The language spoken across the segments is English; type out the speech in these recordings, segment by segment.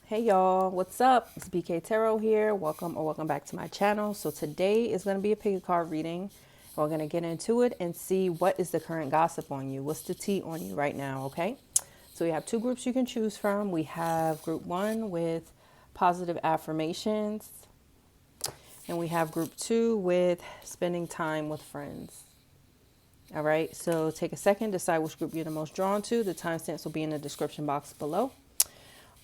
Hey y'all, what's up? It's BK Tarot here. Welcome back to my channel. So today is going to be a pick a card reading. We're going to get into it and see what is the current gossip on you. What's the tea on you right now, okay? So we have two groups you can choose from. We have group one with positive affirmations, and we have group two with spending time with friends. All right, so take a second, decide which group you're the most drawn to. The timestamps will be in the description box below.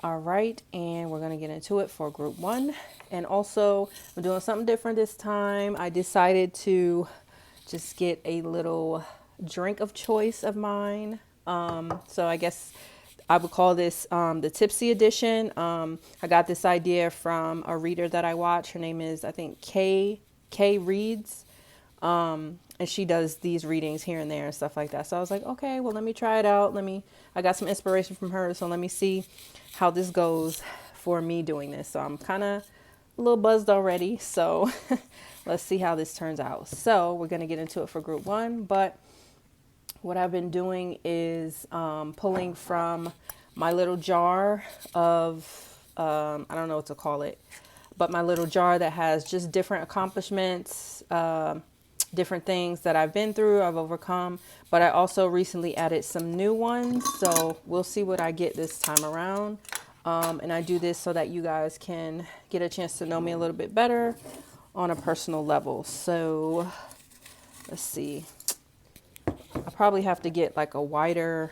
All right, and we're gonna get into it for group one. And also, I'm doing something different this time. I decided to just get a little drink of choice of mine. So I guess I would call this the Tipsy edition. I got this idea from a reader that I watch. Her name is, I think, K Reads. And she does these readings here and there and stuff like that. So I was like, okay, well, let me try it out. I got some inspiration from her. So let me see how this goes for me doing this. So I'm kind of a little buzzed already. So let's see how this turns out. So we're going to get into it for group one. But what I've been doing is pulling from my little jar of, I don't know what to call it, but my little jar that has just different accomplishments, different things that I've been through, I've overcome, but I also recently added some new ones. So we'll see what I get this time around. And I do this so that you guys can get a chance to know me a little bit better on a personal level. So let's see. I probably have to get like a wider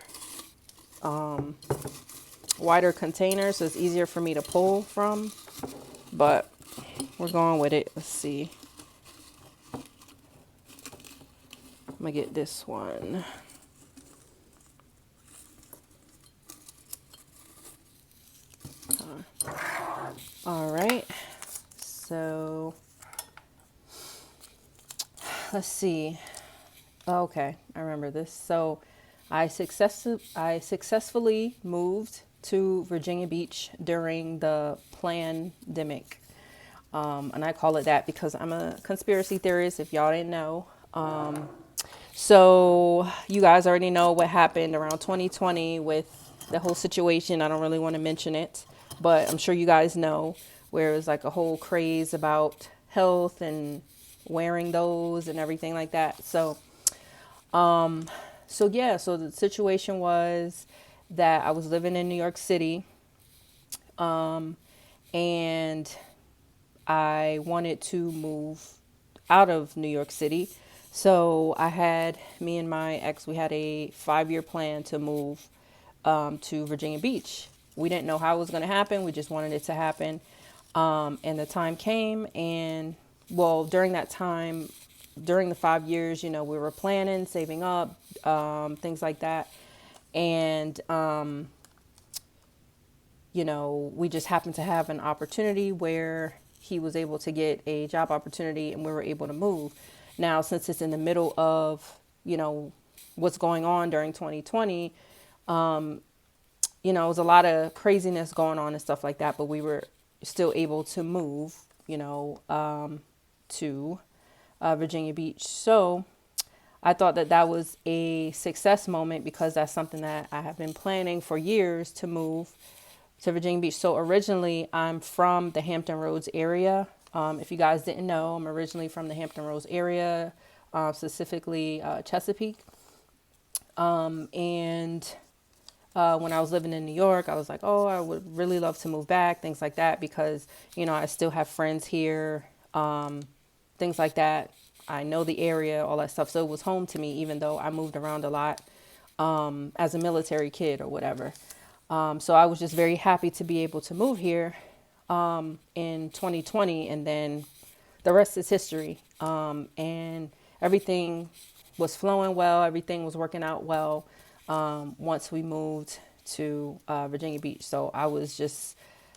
container so it's easier for me to pull from, but we're going with it. Let's see. I'm gonna get this one. All right, so let's see. Okay, I remember this. So I successfully moved to Virginia Beach during the pandemic. And I call it that because I'm a conspiracy theorist, if y'all didn't know. So you guys already know what happened around 2020 with the whole situation. I don't really want to mention it, but I'm sure you guys know, where it was like a whole craze about health and wearing those and everything like that. So the situation was that I was living in New York City, and I wanted to move out of New York City. So me and my ex, we had a 5-year plan to move to Virginia Beach. We didn't know how it was going to happen. We just wanted it to happen. And the time came, and well, during that time, during the 5 years, we were planning, saving up, things like that. And, we just happened to have an opportunity where he was able to get a job opportunity and we were able to move. Now, since it's in the middle of, what's going on during 2020, it was a lot of craziness going on and stuff like that, but we were still able to move, to Virginia Beach. So I thought that was a success moment because that's something that I have been planning for years, to move to Virginia Beach. So originally I'm from the Hampton Roads area. If you guys didn't know, I'm originally from the Hampton Roads area, specifically Chesapeake. And when I was living in New York, I was like, oh, I would really love to move back, things like that, because, I still have friends here, things like that. I know the area, all that stuff. So it was home to me, even though I moved around a lot as a military kid or whatever. So I was just very happy to be able to move here in 2020. And then the rest is history. And everything was flowing well. Everything was working out well once we moved to Virginia Beach. So I was just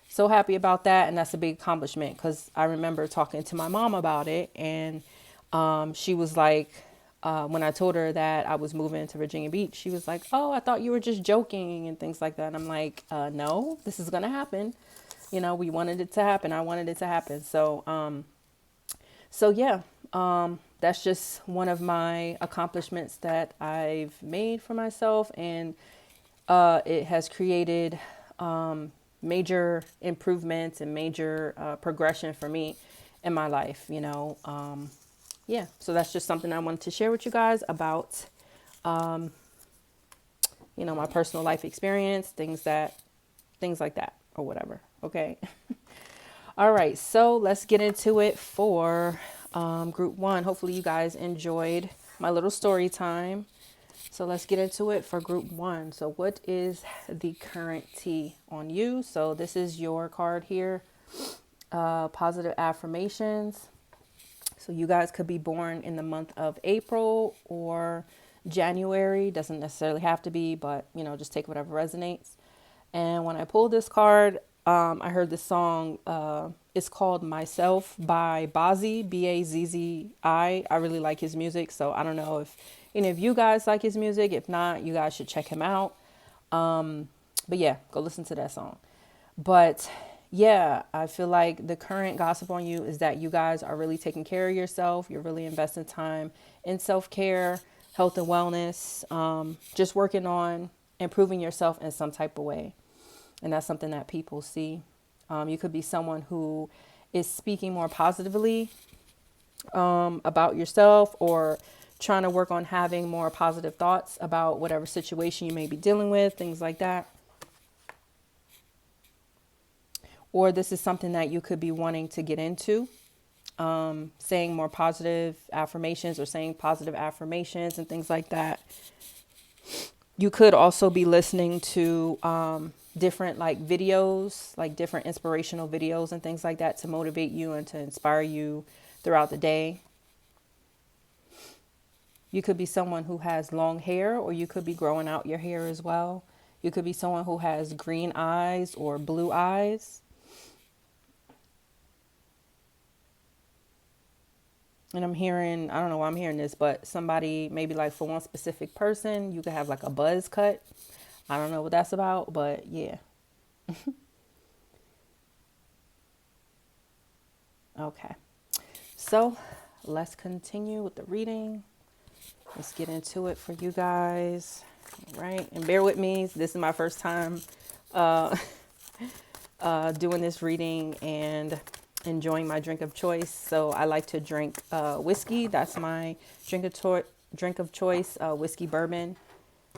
so happy about that. And that's a big accomplishment because I remember talking to my mom about it. And she was like, when I told her that I was moving to Virginia Beach, she was like, oh, I thought you were just joking and things like that. And I'm like, no, this is going to happen. We wanted it to happen. I wanted it to happen. So yeah, that's just one of my accomplishments that I've made for myself. And it has created, major improvements and major progression for me in my life, you know. Yeah, so that's just something I wanted to share with you guys about, you know, my personal life experience, things like that or whatever. Okay. All right. So let's get into it for group one. Hopefully you guys enjoyed my little story time. So let's get into it for group one. So what is the current T on you? So this is your card here. Positive affirmations. So you guys could be born in the month of April or January. Doesn't necessarily have to be, but you know, just take whatever resonates. And when I pulled this card, I heard this song. It's called Myself by Bazzi, Bazzi. I really like his music. So I don't know if any of you guys like his music. If not, you guys should check him out. But yeah, go listen to that song. But yeah, I feel like the current gossip on you is that you guys are really taking care of yourself. You're really investing time in self-care, health and wellness, just working on improving yourself in some type of way. And that's something that people see. You could be someone who is speaking more positively about yourself, or trying to work on having more positive thoughts about whatever situation you may be dealing with, things like that. Or this is something that you could be wanting to get into, saying more positive affirmations or saying positive affirmations and things like that. You could also be listening to different like videos, like different inspirational videos and things like that to motivate you and to inspire you throughout the day. You could be someone who has long hair, or you could be growing out your hair as well. You could be someone who has green eyes or blue eyes. And I'm hearing, I don't know why I'm hearing this, but somebody, maybe like for one specific person, you could have like a buzz cut. I don't know what that's about, but yeah. Okay. So let's continue with the reading. Let's get into it for you guys. All right. And bear with me. This is my first time doing this reading and enjoying my drink of choice. So I like to drink whiskey. That's my drink of choice, whiskey bourbon.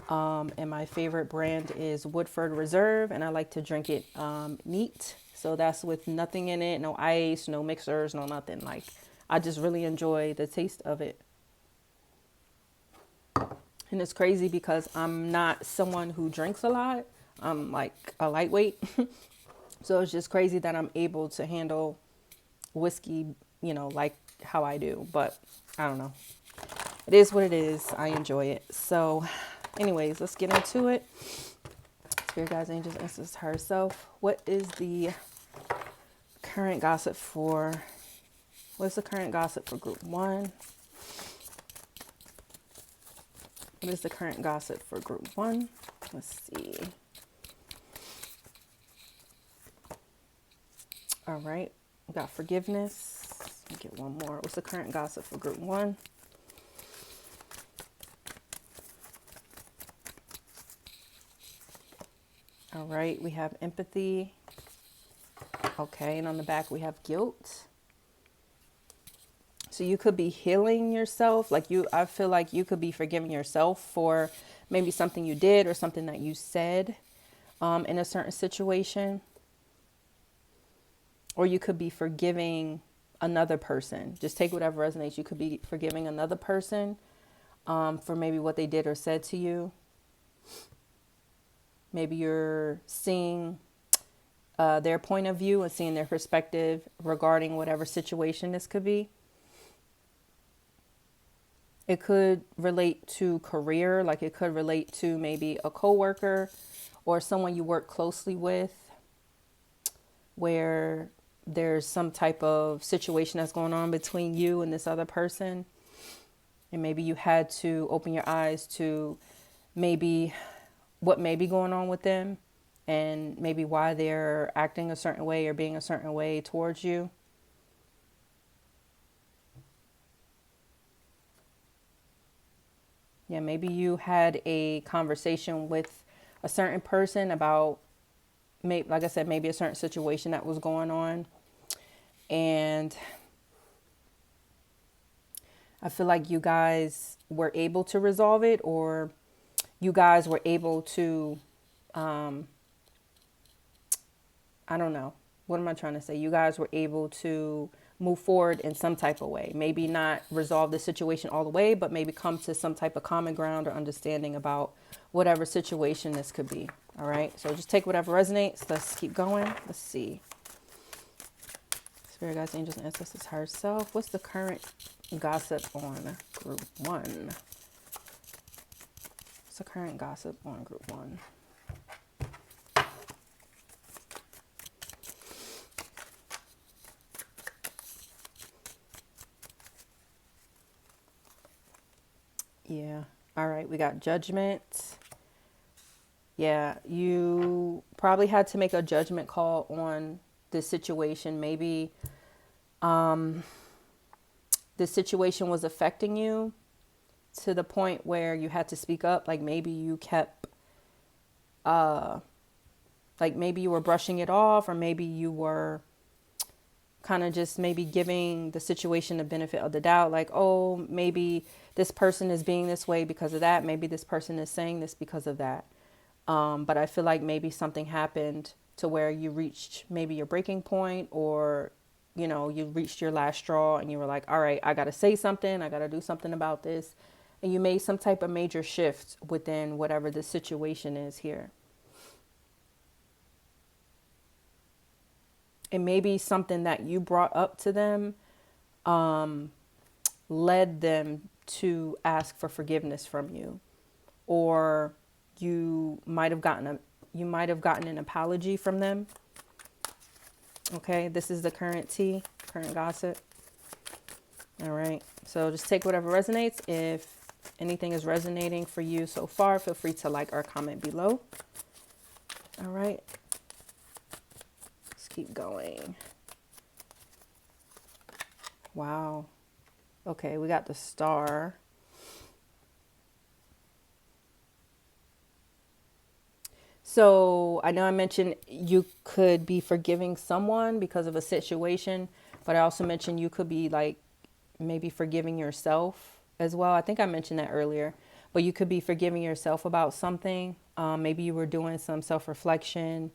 And my favorite brand is Woodford Reserve, and I like to drink it neat. So that's with nothing in it, no ice, no mixers, no nothing. Like, I just really enjoy the taste of it. And it's crazy because I'm not someone who drinks a lot. I'm like a lightweight. So it's just crazy that I'm able to handle whiskey, you know, like how I do. But I don't know. It is what it is. I enjoy it. So anyways, let's get into it. Spirit guides, angels, ancestors herself. What's the current gossip for group one? What is the current gossip for group one? Let's see. All right. We got forgiveness. Let me get one more. What's the current gossip for group one? All right. We have empathy. Okay. And on the back, we have guilt. So you could be healing yourself. I feel like you could be forgiving yourself for maybe something you did or something that you said in a certain situation. Or you could be forgiving another person. Just take whatever resonates. You could be forgiving another person for maybe what they did or said to you. Maybe you're seeing their point of view and seeing their perspective regarding whatever situation this could be. It could relate to career, like it could relate to maybe a coworker or someone you work closely with, where there's some type of situation that's going on between you and this other person. And maybe you had to open your eyes to maybe what may be going on with them and maybe why they're acting a certain way or being a certain way towards you. Yeah, maybe you had a conversation with a certain person about maybe, like I said, maybe a certain situation that was going on. And I feel like you guys were able to resolve it, or you guys were able to, I don't know. What am I trying to say? You guys were able to move forward in some type of way. Maybe not resolve the situation all the way, but maybe come to some type of common ground or understanding about whatever situation this could be. All right. So just take whatever resonates. Let's keep going. Let's see. Spirit guides, angels, and ancestors, higher self. What's the current gossip on group 1? What's the current gossip on group 1? Yeah. All right. We got judgment. Yeah. You probably had to make a judgment call on this situation. Maybe this situation was affecting you to the point where you had to speak up. Like maybe you kept, like maybe you were brushing it off, or maybe you were kind of just maybe giving the situation the benefit of the doubt. Like, oh, maybe this person is being this way because of that. Maybe this person is saying this because of that. But I feel like maybe something happened to where you reached maybe your breaking point, or, you know, you reached your last straw and you were like, all right, I got to say something. I got to do something about this. And you made some type of major shift within whatever the situation is here. And maybe something that you brought up to them led them to ask for forgiveness from you, or you might have gotten an apology from them. Okay, this is the current tea, current gossip. All right, so just take whatever resonates. If anything is resonating for you so far, feel free to like or comment below. All right, let's keep going. Wow. Okay, we got the star. So I know I mentioned you could be forgiving someone because of a situation, but I also mentioned you could be like maybe forgiving yourself as well. I think I mentioned that earlier, but you could be forgiving yourself about something. Maybe you were doing some self-reflection.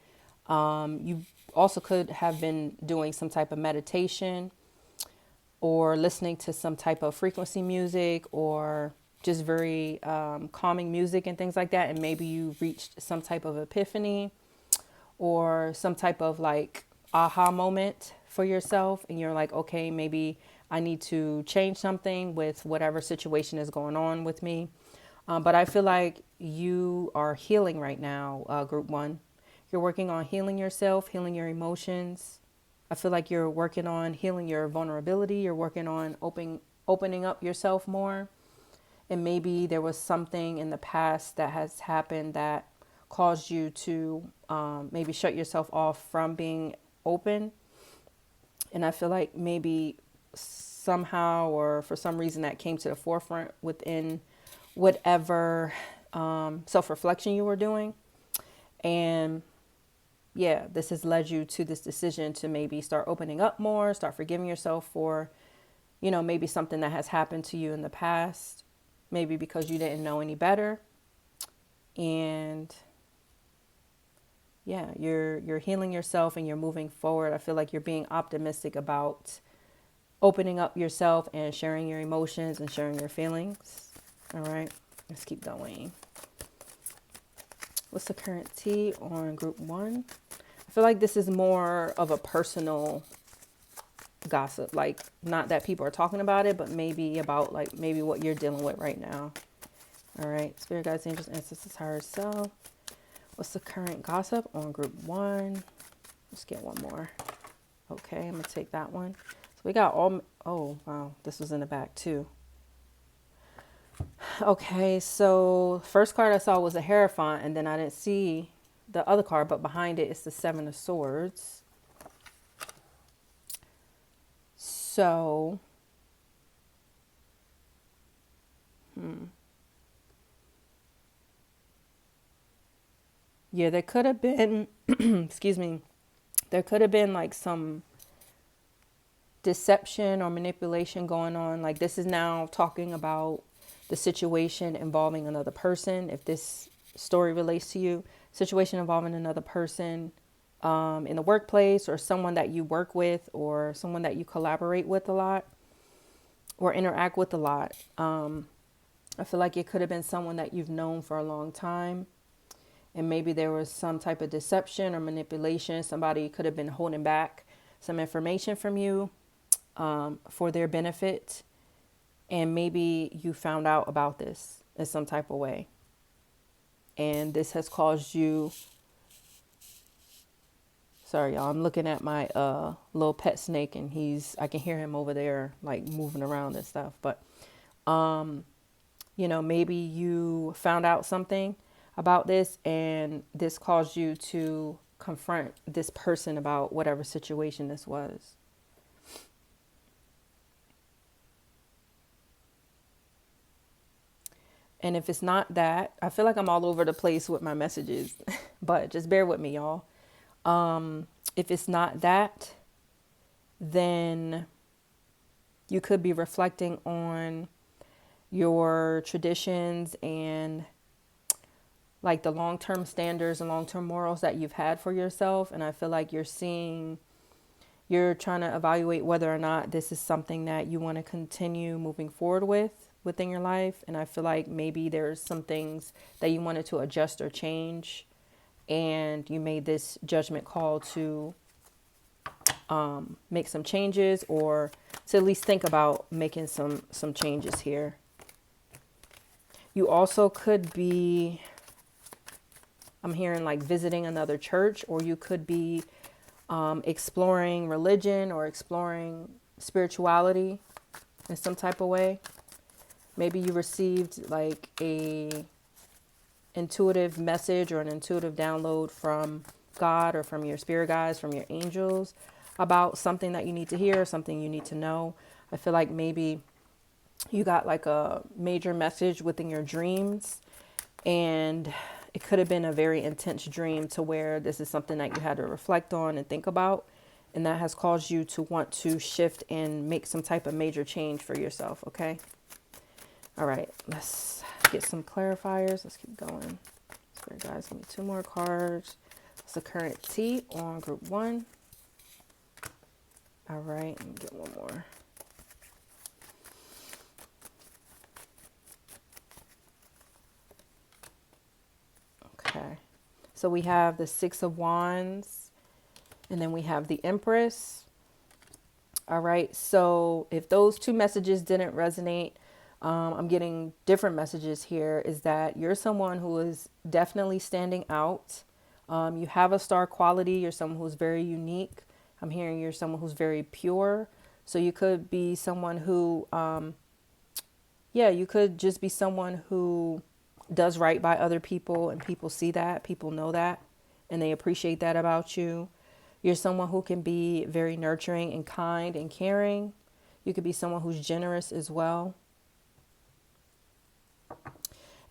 You also could have been doing some type of meditation, or listening to some type of frequency music, or just very calming music and things like that. And maybe you reached some type of epiphany or some type of like aha moment for yourself. And you're like, okay, maybe I need to change something with whatever situation is going on with me. But I feel like you are healing right now, group 1. You're working on healing yourself, healing your emotions. I feel like you're working on healing your vulnerability. You're working on opening up yourself more. And maybe there was something in the past that has happened that caused you to maybe shut yourself off from being open. And I feel like maybe somehow or for some reason that came to the forefront within whatever self-reflection you were doing. And yeah, this has led you to this decision to maybe start opening up more, start forgiving yourself for, you know, maybe something that has happened to you in the past, maybe because you didn't know any better. And yeah, you're healing yourself and you're moving forward. I feel like you're being optimistic about opening up yourself and sharing your emotions and sharing your feelings. All right, let's keep going. What's the current tea on group 1? I feel like this is more of a personal gossip, like not that people are talking about it, but maybe about like maybe what you're dealing with right now. All right, spirit guides, angels, ancestors, higher self. What's the current gossip on group 1? Let's get one more. Okay, I'm gonna take that one. So we got all, oh wow, this was in the back too. Okay, so first card I saw was a Hierophant, and then I didn't see the other card, but behind it is the 7 of Swords. So, yeah, there could have been excuse me, there could have been like some deception or manipulation going on. Like this is now talking about the situation involving another person. If this story relates to you, situation involving another person in the workplace, or someone that you work with, or someone that you collaborate with a lot or interact with a lot. I feel like it could have been someone that you've known for a long time. And maybe there was some type of deception or manipulation. Somebody could have been holding back some information from you for their benefit. And maybe you found out about this in some type of way. And this has caused you... Sorry, y'all. I'm looking at my little pet snake, and I can hear him over there, like moving around and stuff. But, maybe you found out something about this, and this caused you to confront this person about whatever situation this was. And if it's not that, I feel like I'm all over the place with my messages, but just bear with me, y'all. If it's not that, then you could be reflecting on your traditions and like the long-term standards and long-term morals that you've had for yourself. And I feel like you're trying to evaluate whether or not this is something that you want to continue moving forward within your life. And I feel like maybe there's some things that you wanted to adjust or change, and you made this judgment call to make some changes, or to at least think about making some changes here. You also could be, I'm hearing like visiting another church, or you could be exploring religion or exploring spirituality in some type of way. Maybe you received like a intuitive message or an intuitive download from God or from your spirit guides, from your angels, about something that you need to hear, something you need to know. I feel like maybe you got like a major message within your dreams, and it could have been a very intense dream to where this is something that you had to reflect on and think about. And that has caused you to want to shift and make some type of major change for yourself. Okay. All right. Let's get some clarifiers. Let's keep going. Spirit guys, give me 2 more cards. What's the current T on group 1? All right. Let me get 1 more. Okay. So we have the 6 of Wands, and then we have the Empress. All right. So if those 2 messages didn't resonate, I'm getting different messages here, is that you're someone who is definitely standing out. You have a star quality. You're someone who's very unique. I'm hearing you're someone who's very pure. So you could be someone who, you could just be someone who does right by other people, and people see that, people know that, and they appreciate that about you. You're someone who can be very nurturing and kind and caring. You could be someone who's generous as well.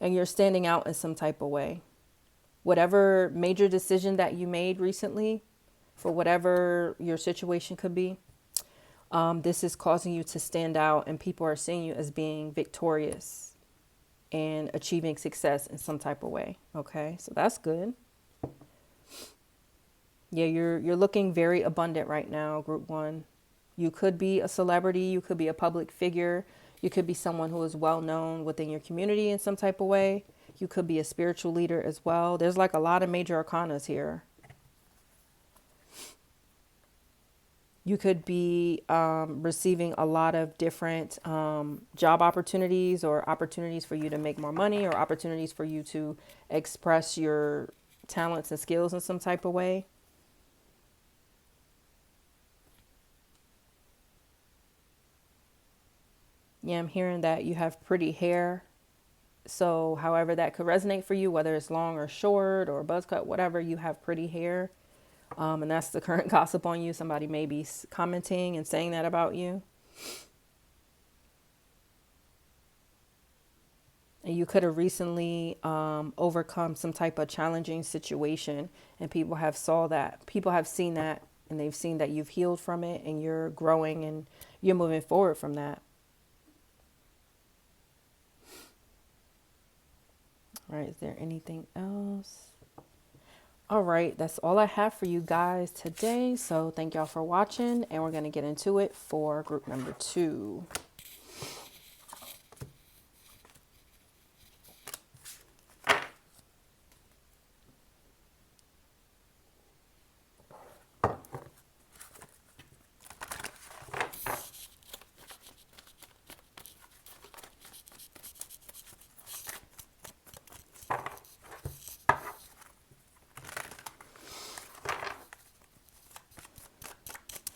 And you're standing out in some type of way. Whatever major decision that you made recently, for whatever your situation could be, this is causing you to stand out, and people are seeing you as being victorious and achieving success in some type of way. Okay, so that's good. Yeah, you're looking very abundant right now, group 1. You could be a celebrity. You could be a public figure. You could be someone who is well known within your community in some type of way. You could be a spiritual leader as well. There's like a lot of major arcanas here. You could be receiving a lot of different job opportunities, or opportunities for you to make more money, or opportunities for you to express your talents and skills in some type of way. Yeah, I'm hearing that you have pretty hair. So however that could resonate for you, whether it's long or short or buzz cut, whatever, you have pretty hair. And that's the current gossip on you. Somebody may be commenting and saying that about you. And you could have recently overcome some type of challenging situation, and people have seen that, and they've seen that you've healed from it, and you're growing and you're moving forward from that. All right, is there anything else? All right, that's all I have for you guys today. So thank y'all for watching, and we're going to get into it for group number 2.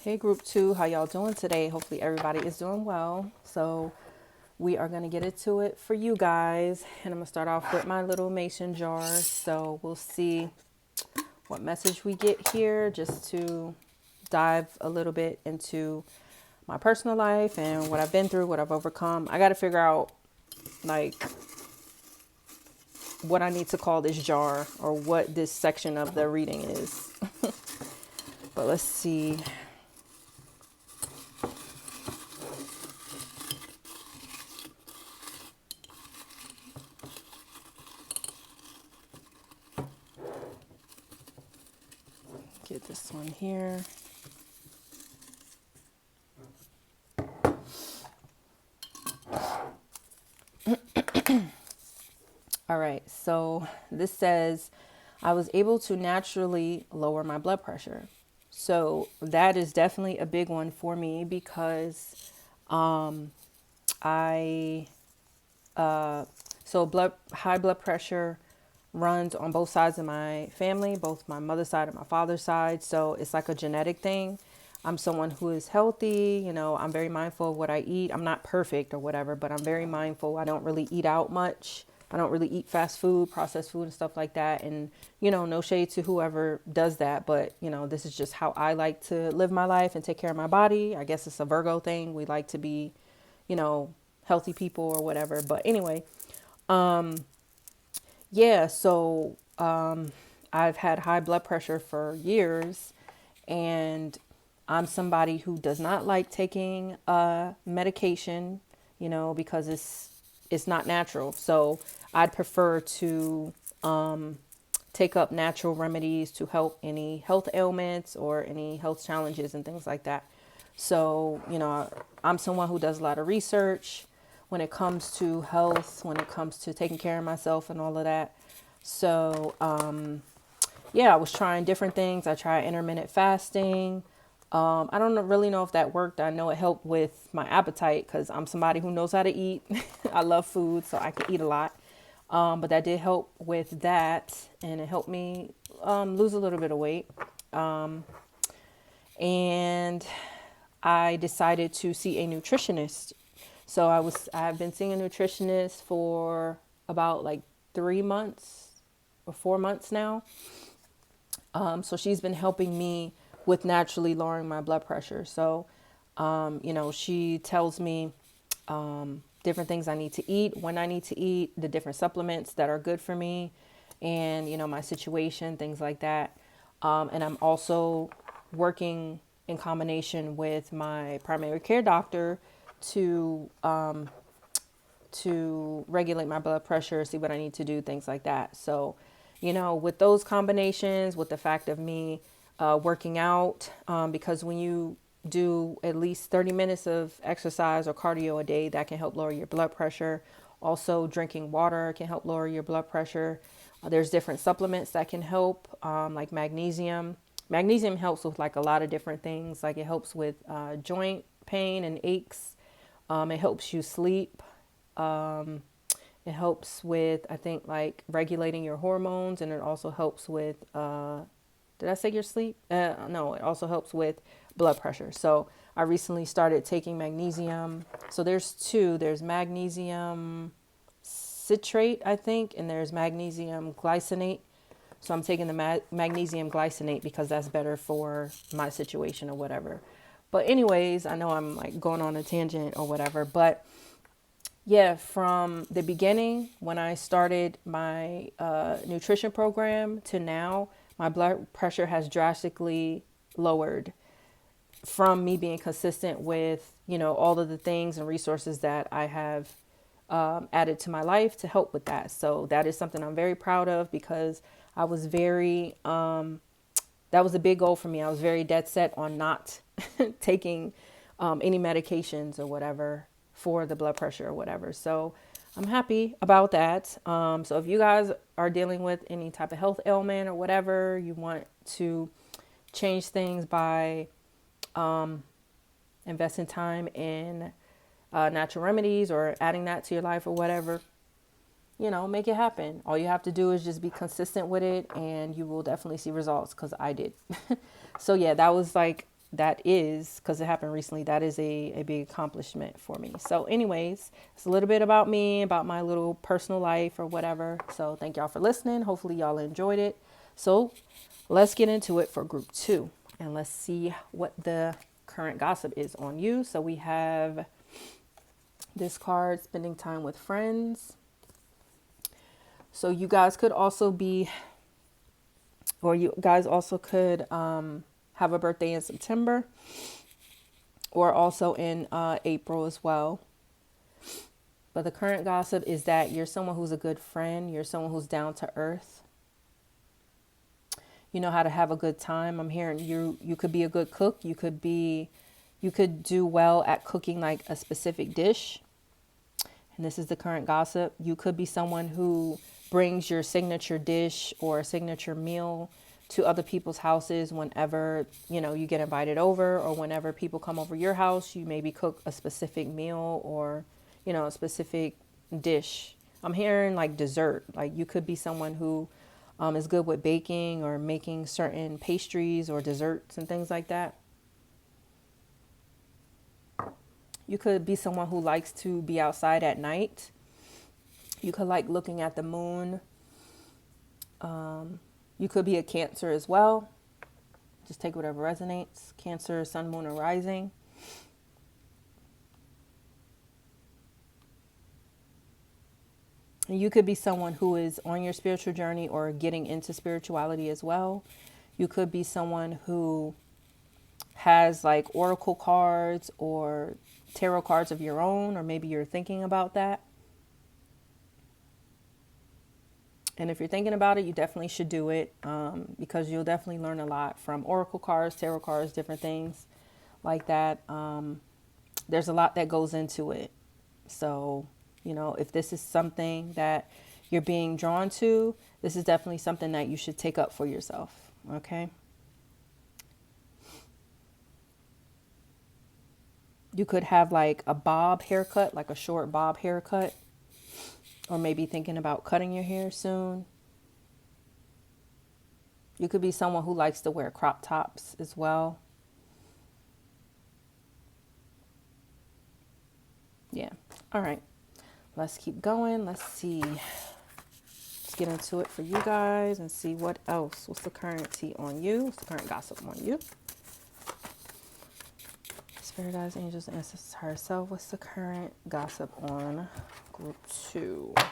Hey group 2, how y'all doing today? Hopefully everybody is doing well. So we are going to get into it for you guys, and I'm going to start off with my little mason jar. So we'll see what message we get here, just to dive a little bit into my personal life and what I've been through, what I've overcome. I got to figure out like what I need to call this jar, or what this section of the reading is. But let's see. Get this one here. All right, so this says, I was able to naturally lower my blood pressure. So that is definitely a big one for me, because I high blood pressure runs on both sides of my family, both my mother's side and my father's side. So it's like a genetic thing. I'm someone who is healthy, I'm very mindful of what I eat. I'm not perfect or whatever, but I'm very mindful. I don't really eat out much. I don't really eat fast food, processed food and stuff like that. And, no shade to whoever does that, but, this is just how I like to live my life and take care of my body. I guess it's a Virgo thing. We like to be, healthy people or whatever. But anyway, yeah, so I've had high blood pressure for years, and I'm somebody who does not like taking medication, because it's not natural. So I'd prefer to take up natural remedies to help any health ailments or any health challenges and things like that. So, I'm someone who does a lot of research when it comes to health, when it comes to taking care of myself and all of that. So, yeah, I was trying different things. I tried intermittent fasting. I don't really know if that worked. I know it helped with my appetite, because I'm somebody who knows how to eat. I love food, so I can eat a lot. But that did help with that, and it helped me lose a little bit of weight. And I decided to see a nutritionist. So I've been seeing a nutritionist for about like 3 months or 4 months now. So she's been helping me with naturally lowering my blood pressure. So, she tells me different things I need to eat, when I need to eat, the different supplements that are good for me, and, my situation, things like that. And I'm also working in combination with my primary care doctor to regulate my blood pressure, see what I need to do, things like that. So, with those combinations, with the fact of me working out, because when you do at least 30 minutes of exercise or cardio a day, that can help lower your blood pressure. Also, drinking water can help lower your blood pressure. There's different supplements that can help, like magnesium. Magnesium helps with like a lot of different things. Like it helps with joint pain and aches. It helps you sleep. It helps with, I think, like regulating your hormones, and it also helps with, did I say your sleep? No, it also helps with blood pressure. So I recently started taking magnesium. So there's two. There's magnesium citrate, I think, and there's magnesium glycinate. So I'm taking the magnesium glycinate because that's better for my situation or whatever. But anyways, I know I'm like going on a tangent or whatever, but Yeah, from the beginning when I started my nutrition program to now, my blood pressure has drastically lowered from me being consistent with, all of the things and resources that I have added to my life to help with that. So that is something I'm very proud of because I was very, that was a big goal for me. I was very dead set on not taking any medications or whatever for the blood pressure or whatever. So I'm happy about that. So if you guys are dealing with any type of health ailment or whatever, you want to change things by investing time in natural remedies or adding that to your life or whatever, make it happen. All you have to do is just be consistent with it and you will definitely see results because I did. So yeah, that is, because it happened recently, that is a big accomplishment for me. So anyways, it's a little bit about me, about my little personal life or whatever. So thank y'all for listening. Hopefully y'all enjoyed it. So let's get into it for group 2 and let's see what the current gossip is on you. So we have this card, spending time with friends. So you guys could also be, or you guys also could have a birthday in September or also in April as well. But the current gossip is that you're someone who's a good friend. You're someone who's down to earth. You know how to have a good time. I'm hearing you could be a good cook. You could do well at cooking like a specific dish. And this is the current gossip. You could be someone who brings your signature dish or signature meal to other people's houses whenever, you get invited over, or whenever people come over your house, you maybe cook a specific meal or, a specific dish. I'm hearing like dessert. Like you could be someone who is good with baking or making certain pastries or desserts and things like that. You could be someone who likes to be outside at night. You could like looking at the moon. You could be a Cancer as well. Just take whatever resonates. Cancer, sun, moon, or rising. And you could be someone who is on your spiritual journey or getting into spirituality as well. You could be someone who has like oracle cards or tarot cards of your own, or maybe you're thinking about that. And if you're thinking about it, you definitely should do it because you'll definitely learn a lot from oracle cards, tarot cards, different things like that. There's a lot that goes into it. So, if this is something that you're being drawn to, this is definitely something that you should take up for yourself. Okay. You could have like a bob haircut, like a short bob haircut, or maybe thinking about cutting your hair soon. You could be someone who likes to wear crop tops as well. Yeah. All right. Let's keep going. Let's see. Let's get into it for you guys and see what else. What's the current tea on you? What's the current gossip on you? Spirit guides, angels, ancestors herself. What's the current gossip on group 2? I'm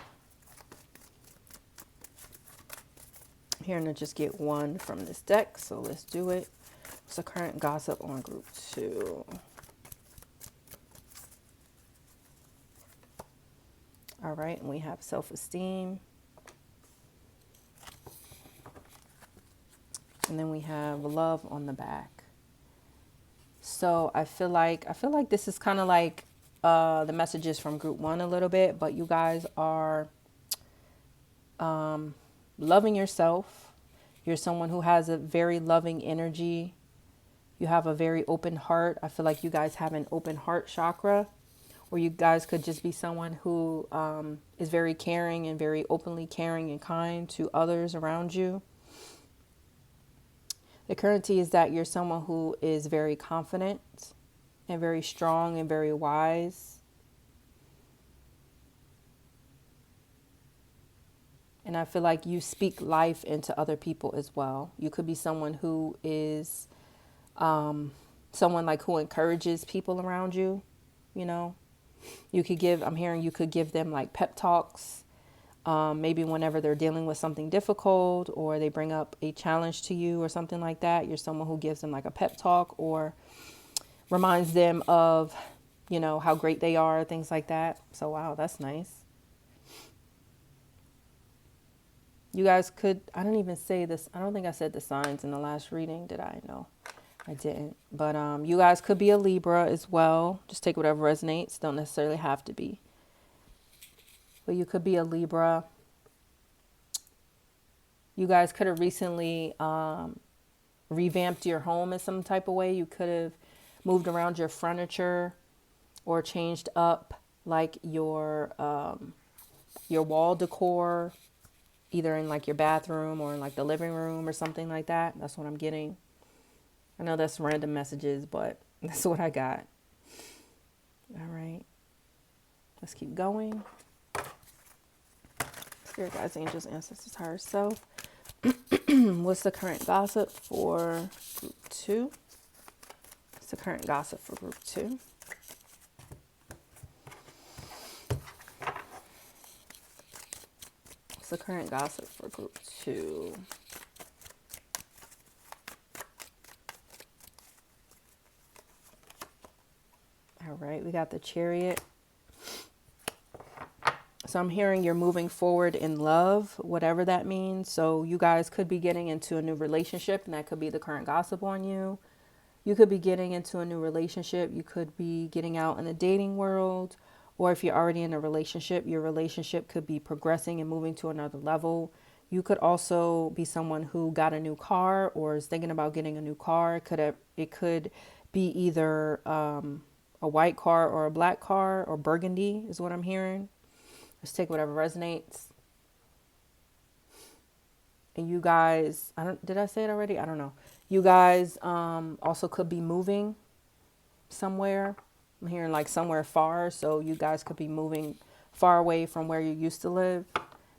hearing to just get one from this deck, so let's do it. What's the current gossip on group 2? All right, and we have self-esteem. And then we have love on the back. So I feel like this is kind of like the messages from group 1 a little bit, but you guys are loving yourself. You're someone who has a very loving energy. You have a very open heart. I feel like you guys have an open heart chakra, or you guys could just be someone who is very caring and very openly caring and kind to others around you. The currency is that you're someone who is very confident and very strong and very wise. And I feel like you speak life into other people as well. You could be someone who is someone like who encourages people around you, I'm hearing you could give them like pep talks, maybe whenever they're dealing with something difficult or they bring up a challenge to you or something like that. You're someone who gives them like a pep talk or reminds them of, how great they are, things like that. So, wow, that's nice. You guys could, I didn't even say this. I don't think I said the signs in the last reading. Did I? No, I didn't. But you guys could be a Libra as well. Just take whatever resonates. Don't necessarily have to be. But you could be a Libra. You guys could have recently revamped your home in some type of way. You could have moved around your furniture or changed up like your wall decor, either in like your bathroom or in like the living room or something like that. That's what I'm getting. I know that's random messages, but that's what I got. All right. Let's keep going. Spirit guides, angels, ancestors, higher self. What's the current gossip for group 2? What's the current gossip for group 2? What's the current gossip for group 2? All right, we got the Chariot. So I'm hearing you're moving forward in love, whatever that means. So you guys could be getting into a new relationship, and that could be the current gossip on you. You could be getting into a new relationship. You could be getting out in the dating world. Or if you're already in a relationship, your relationship could be progressing and moving to another level. You could also be someone who got a new car or is thinking about getting a new car. It could be either a white car or a black car, or burgundy is what I'm hearing. Let's take whatever resonates. And you guys, did I say it already? I don't know. You guys also could be moving somewhere. I'm hearing like somewhere far. So you guys could be moving far away from where you used to live,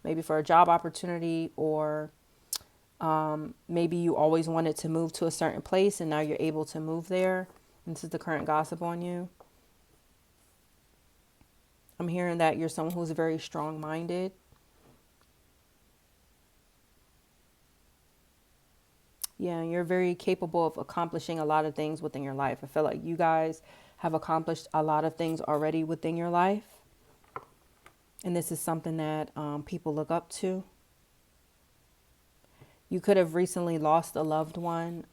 maybe for a job opportunity, or maybe you always wanted to move to a certain place and now you're able to move there. And this is the current gossip on you. I'm hearing that you're someone who's very strong-minded. Yeah, you're very capable of accomplishing a lot of things within your life. I feel like you guys have accomplished a lot of things already within your life. And this is something that people look up to. You could have recently lost a loved one,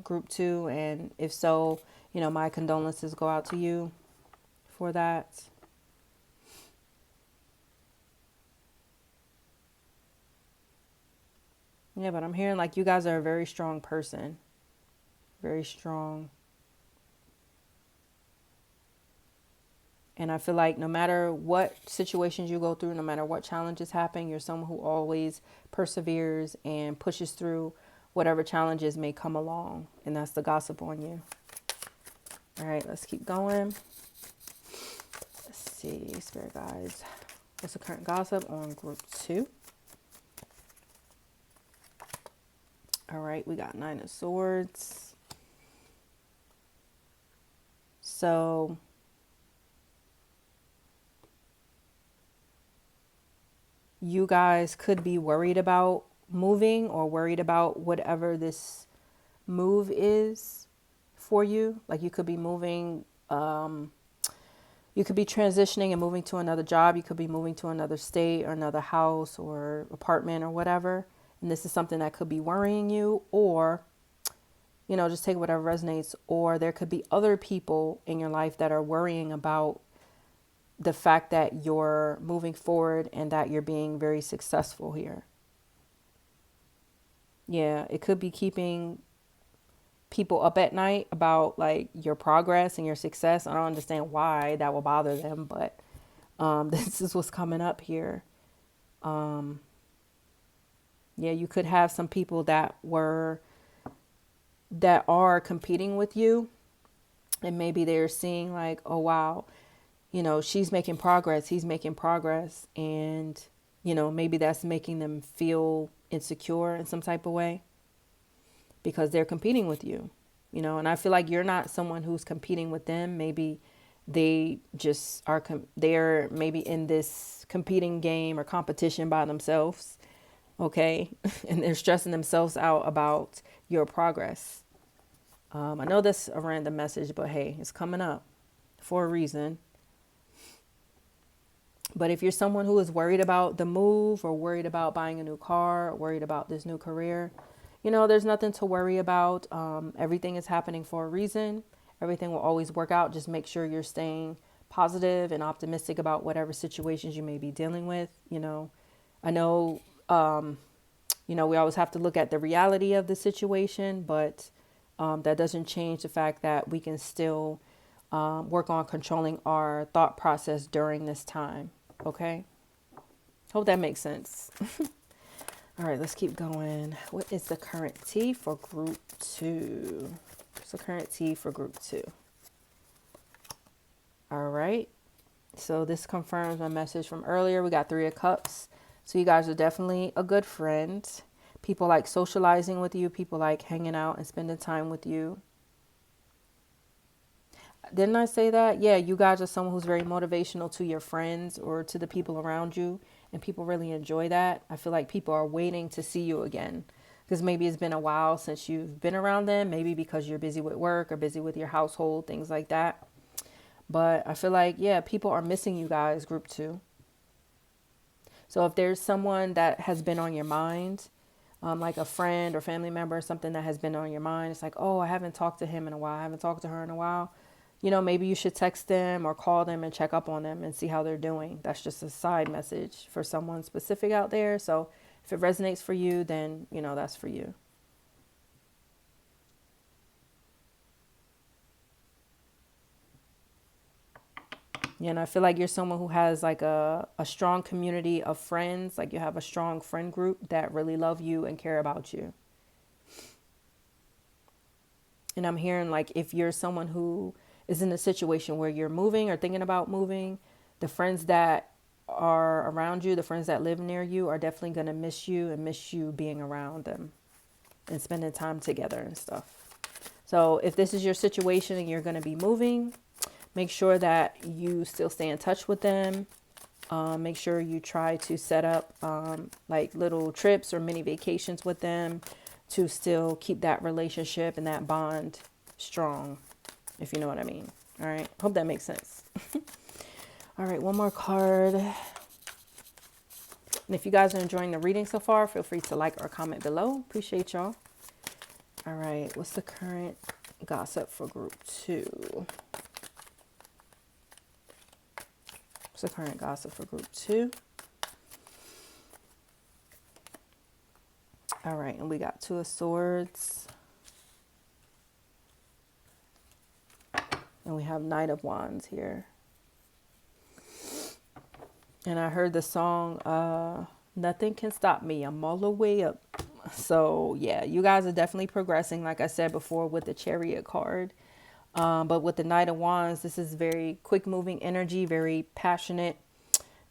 group 2. And if so, my condolences go out to you for that. Yeah, but I'm hearing like you guys are a very strong person. Very strong. And I feel like no matter what situations you go through, no matter what challenges happen, you're someone who always perseveres and pushes through whatever challenges may come along. And that's the gossip on you. All right, let's keep going. Let's see, Spirit guides. What's the current gossip on group 2? All right, we got 9 of Swords. So you guys could be worried about moving or worried about whatever this move is for you. Like you could be moving, you could be transitioning and moving to another job. You could be moving to another state or another house or apartment or whatever. And this is something that could be worrying you, or, just take whatever resonates. Or there could be other people in your life that are worrying about the fact that you're moving forward and that you're being very successful here. Yeah, it could be keeping people up at night about like your progress and your success. I don't understand why that will bother them, but this is what's coming up here. Yeah, you could have some people that are competing with you, and maybe they're seeing like, oh wow, she's making progress, he's making progress, and maybe that's making them feel insecure in some type of way because they're competing with you, and I feel like you're not someone who's competing with them. Maybe They just are, they're maybe in this competing game or competition by themselves. Okay. And they're stressing themselves out about your progress. I know that's a random message, but hey, it's coming up for a reason. But if you're someone who is worried about the move or worried about buying a new car, or worried about this new career, there's nothing to worry about. Everything is happening for a reason. Everything will always work out. Just make sure you're staying positive and optimistic about whatever situations you may be dealing with. I know, we always have to look at the reality of the situation, but that doesn't change the fact that we can still work on controlling our thought process during this time. Okay. Hope that makes sense. All right, let's keep going. What is the current T for group 2? What's the current T for group 2? All right. So this confirms my message from earlier. We got 3 of Cups. So you guys are definitely a good friend. People like socializing with you. People like hanging out and spending time with you. Didn't I say that? Yeah, you guys are someone who's very motivational to your friends or to the people around you, and people really enjoy that. I feel like people are waiting to see you again because maybe it's been a while since you've been around them, maybe because you're busy with work or busy with your household, things like that. But I feel like, yeah, people are missing you guys, group 2. So if there's someone that has been on your mind, like a friend or family member, something that has been on your mind, it's like, oh, I haven't talked to him in a while. I haven't talked to her in a while. Maybe you should text them or call them and check up on them and see how they're doing. That's just a side message for someone specific out there. So if it resonates for you, then, that's for you. And I feel like you're someone who has like a strong community of friends. Like you have a strong friend group that really love you and care about you. And I'm hearing like if you're someone who is in a situation where you're moving or thinking about moving, the friends that are around you, the friends that live near you are definitely going to miss you and miss you being around them and spending time together and stuff. So if this is your situation and you're going to be moving, make sure that you still stay in touch with them. Make sure you try to set up like little trips or mini vacations with them to still keep that relationship and that bond strong, if you know what I mean. All right. Hope that makes sense. All right. One more card. And if you guys are enjoying the reading so far, feel free to like or comment below. Appreciate y'all. All right. What's the current gossip for group 2? What's the current gossip for group 2? All right. And we got 2 of Swords. And we have Knight of Wands here. And I heard the song, Nothing Can Stop Me. I'm all the way up. So, yeah, you guys are definitely progressing, like I said before, with the Chariot card. But with the Knight of Wands, this is very quick-moving energy, very passionate,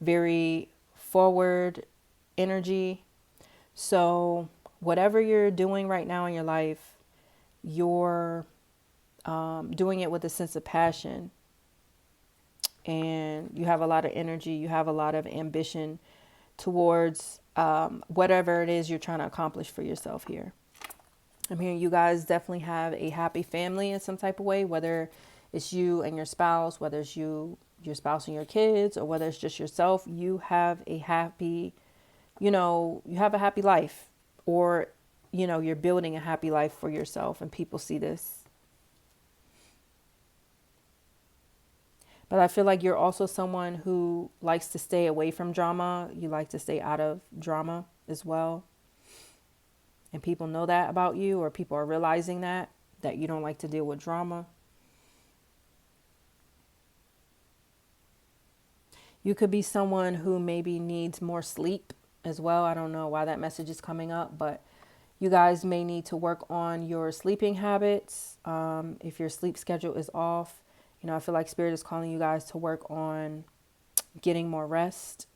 very forward energy. So, whatever you're doing right now in your life, you're doing it with a sense of passion. And you have a lot of energy, you have a lot of ambition towards whatever it is you're trying to accomplish for yourself here. I'm hearing you guys definitely have a happy family in some type of way, whether it's you and your spouse, whether it's your spouse and your kids, or whether it's just yourself. You have a happy, you have a happy life, or, you're building a happy life for yourself, and people see this. But I feel like you're also someone who likes to stay away from drama. You like to stay out of drama as well. And people know that about you, or people are realizing that you don't like to deal with drama. You could be someone who maybe needs more sleep as well. I don't know why that message is coming up, but you guys may need to work on your sleeping habits. If your sleep schedule is off, I feel like Spirit is calling you guys to work on getting more rest.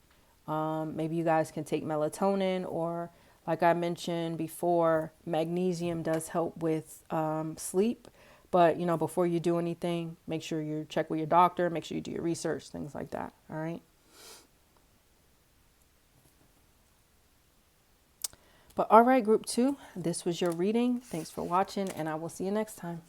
Maybe you guys can take melatonin, or like I mentioned before, magnesium does help with sleep, But, before you do anything, make sure you check with your doctor, make sure you do your research, things like that. All right. But all right, group 2, this was your reading. Thanks for watching, and I will see you next time.